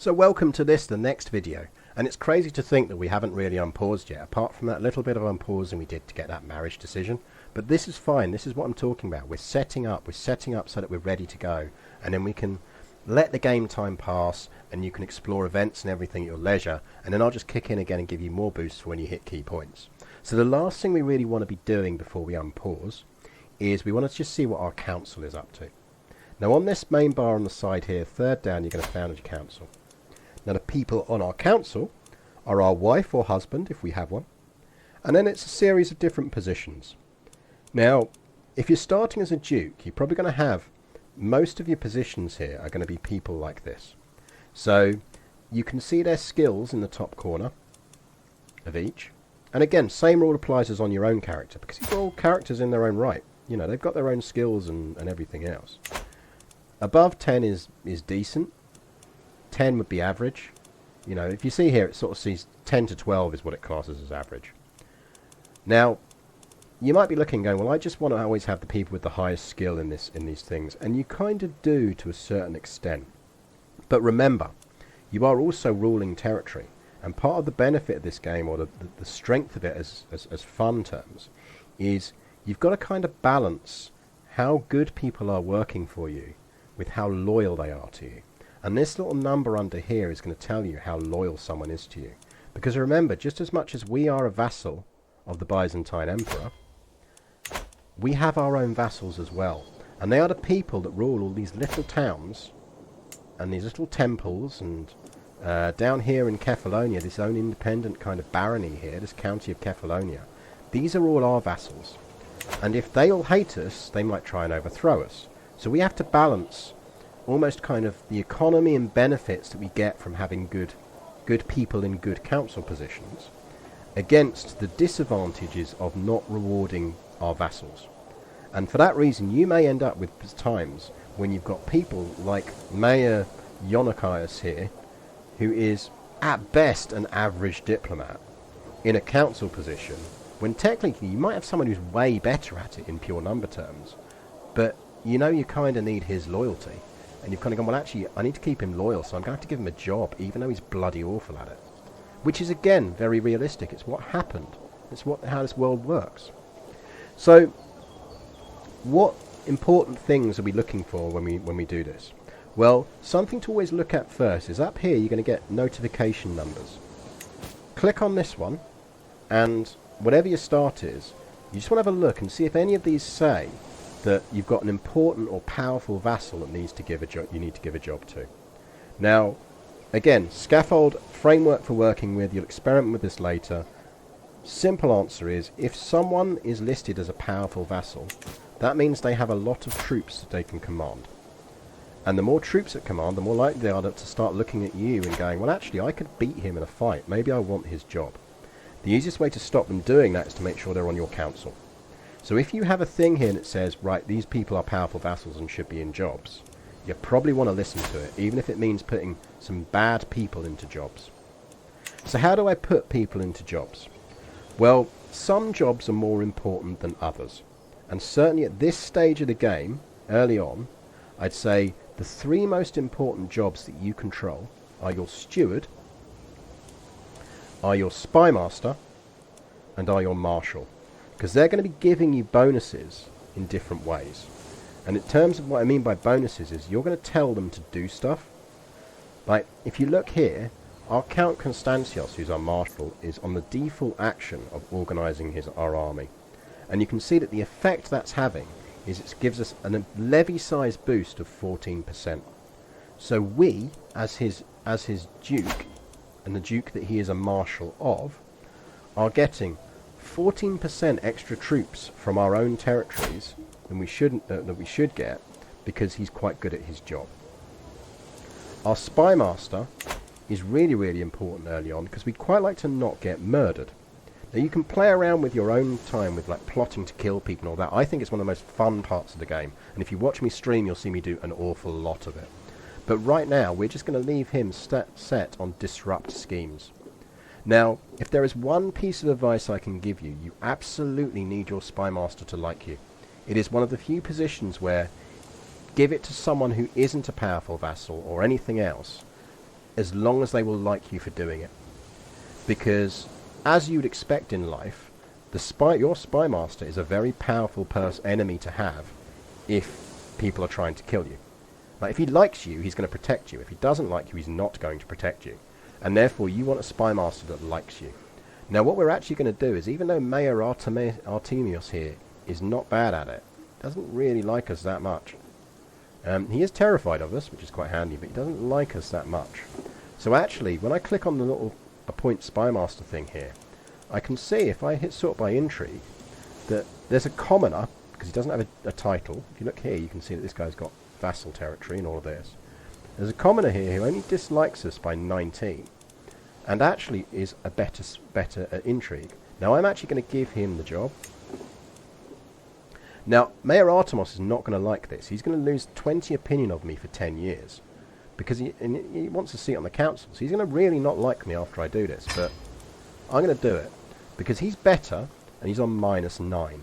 So welcome to the next video, and it's crazy to think that we haven't really unpaused yet, apart from that little bit of unpausing we did to get that marriage decision. But this is fine, this is what I'm talking about. We're setting up so that we're ready to go, and then we can let the game time pass, and you can explore events and everything at your leisure, and then I'll just kick in again and give you more boosts for when you hit key points. So the last thing we really want to be doing before we unpause is we want to just see what our council is up to. Now on this main bar on the side here, third down, you're going to found your council. Now the people on our council are our wife or husband, if we have one, and then it's a series of different positions. Now, if you're starting as a duke, you're probably going to have most of your positions here are going to be people like this. So you can see their skills in the top corner of each. And again, same rule applies as on your own character, because these are all characters in their own right. You know, they've got their own skills and everything else. Above 10 is decent. 10 would be average. You know, if you see here, it sort of sees 10 to 12 is what it classes as average. Now, you might be looking going, well, I just want to always have the people with the highest skill in these things, and you kind of do to a certain extent. But remember, you are also ruling territory, and part of the benefit of this game, or the strength of it as fun terms, is you've got to kind of balance how good people are working for you with how loyal they are to you. And this little number under here is going to tell you how loyal someone is to you. Because remember, just as much as we are a vassal of the Byzantine Empire, we have our own vassals as well. And they are the people that rule all these little towns and these little temples, and down here in Kefalonia, this own independent kind of barony here, this county of Kefalonia, these are all our vassals. And if they all hate us, they might try and overthrow us. So we have to balance almost kind of the economy and benefits that we get from having good people in good council positions against the disadvantages of not rewarding our vassals. And for that reason, you may end up with times when you've got people like Mayor Yanicus here, who is at best an average diplomat in a council position, when technically you might have someone who's way better at it in pure number terms, but you know you kind of need his loyalty. And you've kind of gone, well, actually, I need to keep him loyal, so I'm going to have to give him a job, even though he's bloody awful at it. Which is, again, very realistic. It's what happened. It's how this world works. So, what important things are we looking for when we do this? Well, something to always look at first is up here, you're going to get notification numbers. Click on this one, and whatever your start is, you just want to have a look and see if any of these say that you've got an important or powerful vassal that needs to give you need to give a job to. Now, again, scaffold framework for working with. You'll experiment with this later. Simple answer is, if someone is listed as a powerful vassal, that means they have a lot of troops that they can command. And the more troops at command, the more likely they are to start looking at you and going, well, actually, I could beat him in a fight. Maybe I want his job. The easiest way to stop them doing that is to make sure they're on your council. So if you have a thing here that says, right, these people are powerful vassals and should be in jobs, you probably want to listen to it, even if it means putting some bad people into jobs. So how do I put people into jobs? Well, some jobs are more important than others. And certainly at this stage of the game, early on, I'd say the three most important jobs that you control are your steward, are your spymaster, and are your marshal. Because they're going to be giving you bonuses in different ways. And in terms of what I mean by bonuses is you're going to tell them to do stuff. Like, if you look here, our Count Constantios, who's our marshal, is on the default action of organising our army. And you can see that the effect that's having is it gives us a levy size boost of 14%. So we, as his duke, and the duke that he is a marshal of, are getting 14% extra troops from our own territories than we should get, because he's quite good at his job. Our Spymaster is really, really important early on, because we'd quite like to not get murdered. Now you can play around with your own time with like plotting to kill people and all that. I think it's one of the most fun parts of the game, and if you watch me stream you'll see me do an awful lot of it. But right now we're just going to leave him set on disrupt schemes. Now, if there is one piece of advice I can give you, you absolutely need your Spymaster to like you. It is one of the few positions where give it to someone who isn't a powerful vassal or anything else, as long as they will like you for doing it. Because, as you'd expect in life, your Spymaster is a very powerful enemy to have if people are trying to kill you. Like, if he likes you, he's going to protect you. If he doesn't like you, he's not going to protect you. And therefore, you want a Spymaster that likes you. Now, what we're actually going to do is, even though Mayor Artemios here is not bad at it, doesn't really like us that much. He is terrified of us, which is quite handy, but he doesn't like us that much. So actually, when I click on the little appoint Spymaster thing here, I can see, if I hit sort by intrigue, that there's a commoner, because he doesn't have a title. If you look here, you can see that this guy's got vassal territory and all of this. There's a commoner here who only dislikes us by 19, and actually is a better at intrigue. Now, I'm actually going to give him the job. Now, Mayor Artemos is not going to like this. He's going to lose 20 opinion of me for 10 years. Because he wants a seat on the council. So he's going to really not like me after I do this. But I'm going to do it. Because he's better, and he's on -9.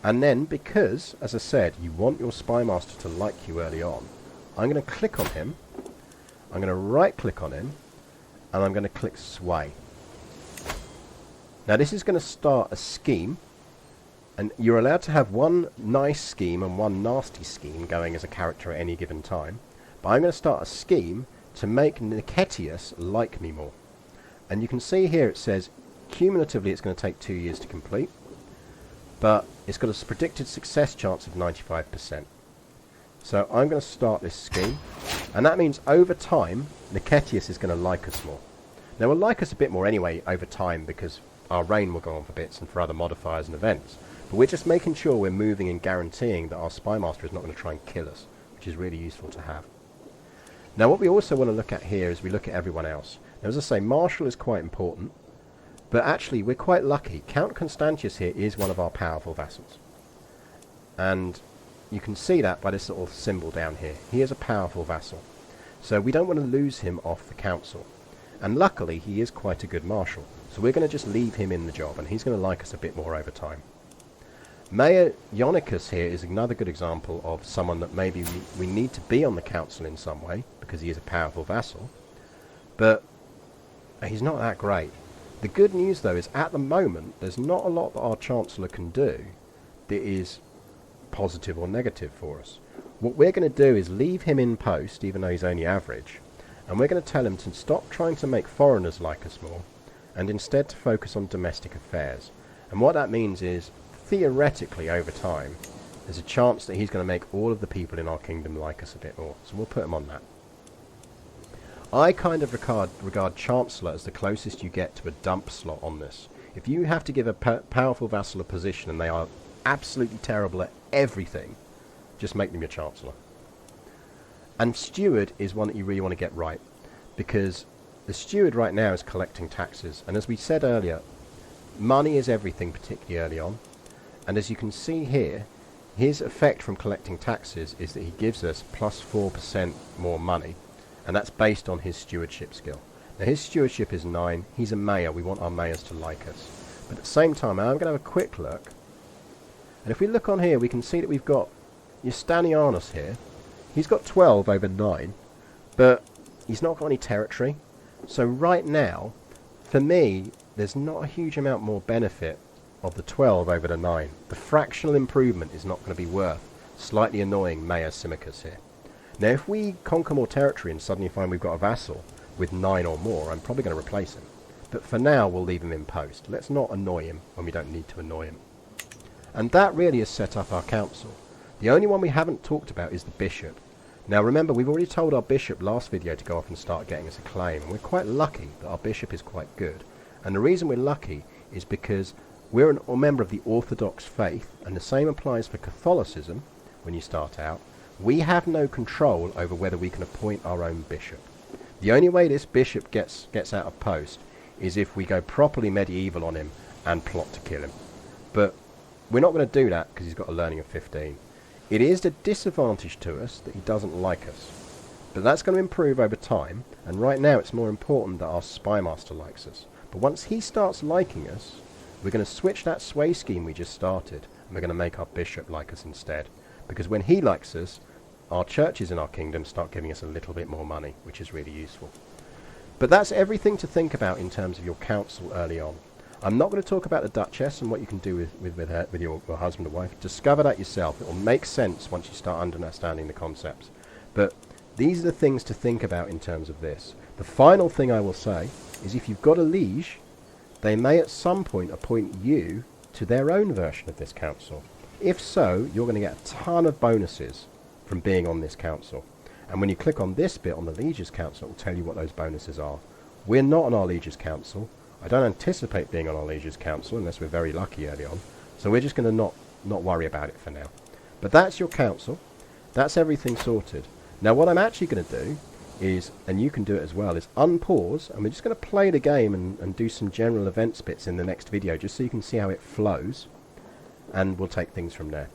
And then, because, as I said, you want your Spymaster to like you early on, I'm going to click on him. I'm going to right-click on him. And I'm going to click Sway. Now, this is going to start a scheme. And you're allowed to have one nice scheme and one nasty scheme going as a character at any given time. But I'm going to start a scheme to make Yanicus like me more. And you can see here it says, cumulatively it's going to take 2 years to complete. But it's got a predicted success chance of 95%. So I'm going to start this scheme. And that means over time, Yanicus is going to like us more. Now, we'll like us a bit more anyway over time, because our reign will go on for bits and for other modifiers and events. But we're just making sure we're moving and guaranteeing that our Spymaster is not going to try and kill us, which is really useful to have. Now, what we also want to look at here is we look at everyone else. Now, as I say, Marshal is quite important, but actually we're quite lucky. Count Constantius here is one of our powerful vassals. And you can see that by this little symbol down here. He is a powerful vassal. So we don't want to lose him off the council. And luckily, he is quite a good marshal. So we're going to just leave him in the job, and he's going to like us a bit more over time. Mayor Yanicus here is another good example of someone that maybe we need to be on the council in some way, because he is a powerful vassal. But he's not that great. The good news, though, is at the moment, there's not a lot that our Chancellor can do that is positive or negative for us. What we're going to do is leave him in post, even though he's only average, and we're going to tell him to stop trying to make foreigners like us more, and instead to focus on domestic affairs. And what that means is, theoretically, over time, there's a chance that he's going to make all of the people in our kingdom like us a bit more. So we'll put him on that. I kind of regard Chancellor as the closest you get to a dump slot on this. If you have to give a powerful vassal a position and they are absolutely terrible at everything, just make them your Chancellor. And Steward is one that you really want to get right, because the Steward right now is collecting taxes. And as we said earlier, money is everything, particularly early on. And as you can see here, his effect from collecting taxes is that he gives us plus 4% more money. And that's based on his stewardship skill. Now, his stewardship is 9. He's a mayor. We want our mayors to like us. But at the same time, I'm going to have a quick look. And if we look on here, we can see that we've got Justinianus here. He's got 12 over 9. But he's not got any territory. So right now, for me, there's not a huge amount more benefit of the 12 over the 9. The fractional improvement is not going to be worth slightly annoying Mayor Symmachus here. Now, if we conquer more territory and suddenly find we've got a vassal with 9 or more, I'm probably going to replace him. But for now, we'll leave him in post. Let's not annoy him when we don't need to annoy him. And that really has set up our council. The only one we haven't talked about is the bishop. Now, remember, we've already told our bishop last video to go off and start getting us a claim. And we're quite lucky that our bishop is quite good. And the reason we're lucky is because we're a member of the Orthodox faith, and the same applies for Catholicism when you start out. We have no control over whether we can appoint our own bishop. The only way this bishop gets out of post is if we go properly medieval on him and plot to kill him. But we're not going to do that because he's got a learning of 15. It is a disadvantage to us that he doesn't like us. But that's going to improve over time, and right now it's more important that our Spymaster likes us. But once he starts liking us, we're going to switch that sway scheme we just started, and we're going to make our bishop like us instead. Because when he likes us, our churches in our kingdom start giving us a little bit more money, which is really useful. But that's everything to think about in terms of your council early on. I'm not going to talk about the Duchess and what you can do with your husband or wife. Discover that yourself. It will make sense once you start understanding the concepts. But these are the things to think about in terms of this. The final thing I will say is if you've got a liege, they may at some point appoint you to their own version of this council. If so, you're going to get a ton of bonuses from being on this council. And when you click on this bit on the lieges council, it will tell you what those bonuses are. We're not on our lieges council. I don't anticipate being on our lieges council unless we're very lucky early on. So we're just going to not worry about it for now. But that's your council. That's everything sorted. Now what I'm actually going to do is, and you can do it as well, is unpause, and we're just going to play the game and do some general events bits in the next video just so you can see how it flows, and we'll take things from there.